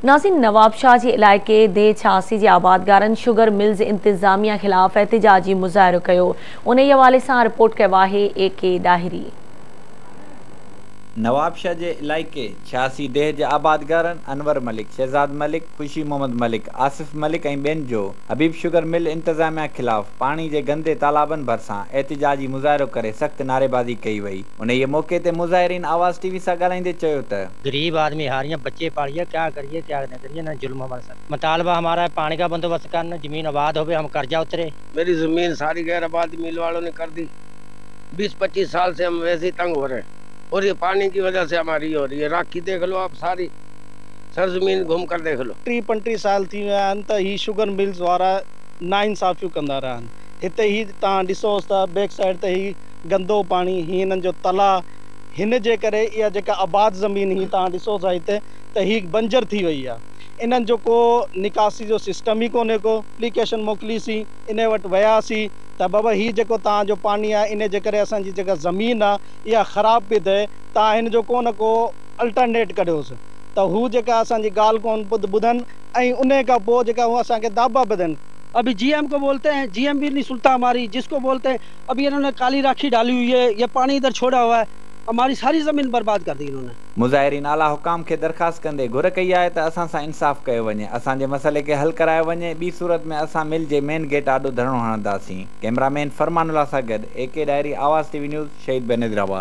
नाज़रीन, नवाबशाह जे इलाइक़े दे 86 जे आबादगारनि sugar mills इंतिज़ामिया ख़िलाफ़ एहतिजाजी मुज़ाहिरो कयो। उन हवाले सां रिपोर्ट कयो आहे AK डाहिरी। नवाबशाह जे इलाइक़े 86 देह जे आबादगारनि अनवर मलिक, शहज़ाद मलिक, खुशी मोहम्मद मलिक, आसिफ मलिक ऐं ॿियनि जो हबीब शुगर मिल इंतिज़ामिया ख़िलाफ़ पाणी जे गंदे तालाबनि भरिसां एहतिजाजी मुज़ाहिरो करे सख़्त नारेबाज़ी कई वई। उन मौक़े ते मुज़ाहिरीन आवाज़ TV सां ॻाल्हाईंदे चयो त गरीब आदमी हारियां बच्चे पालिए, क्या करिए क्या न करिए, ना जुल्म हमारे साथ। मुतालबा हमारा है पानी का बंदोबस्त करना, जमीन आबाद हो, हम कर्जा उतरे। मेरी जमीन सारी गैर आबाद मिल वालों ने कर दी। 20-25 साल से हम वैसे ही तंग हो रहे हैं और ये पानी की वजह से हमारी हो रही है। राखी देख लो आप, सारी सरजमीन घूम कर देख लो। 30-35 साल थी विया आहिनि त ही शुगर मिल्स वारा नाइंसाफ़ियूं कंदा रहिया आहिनि। हिते ही तव्हां ॾिसोसि त बैक साइड ते ही गंदो पाणी, ही हिननि जो तला, हिन जे करे इहा जेका आबाद ज़मीन ही तव्हां ॾिसोसि हिते त ही बंजर थी वई आहे। इन्हनि जो को निकासी जो सिस्टम ही कोन्हे को। एप्लीकेशन मोकिलीसीं, इन वटि वियासीं त बाबा ही जेको तव्हांजो पाणी आहे, इन जे करे असांजी जेका ज़मीन आहे इहा ख़राब पई थिए, तव्हां हिन जो को न को अल्टरनेट करियोसि। त हू जेका असांजी ॻाल्हि कोन ॿुधनि ऐं उन खां पोइ जेका हू असांखे दाबा ॿधनि। अभी GM को बोलते हैं, GM भी नहीं सुनता हमारी। जिसको बोलते हैं अभी इन्होंने काली राखी डाली हुई है, ये पानी इधर छोड़ा हुआ है, हमारी सारी ज़मीन बर्बाद कर दी इन्होंने। मुज़ाहिरीन आला हुकाम खे दरख़्वास्त कंदे घुर कई आहे त असां सां इंसाफ़ कयो वञे, असांजे मसइले खे हल करायो वञे। ॿी सूरत में असां मिल जे मेन गेट आॾो धरणो हणंदासीं। कैमरामैन फरमानुल्लाह सां गॾु AK डायरी, आवाज़ TV न्यूज़, शहीद बेनज़ीराबाद।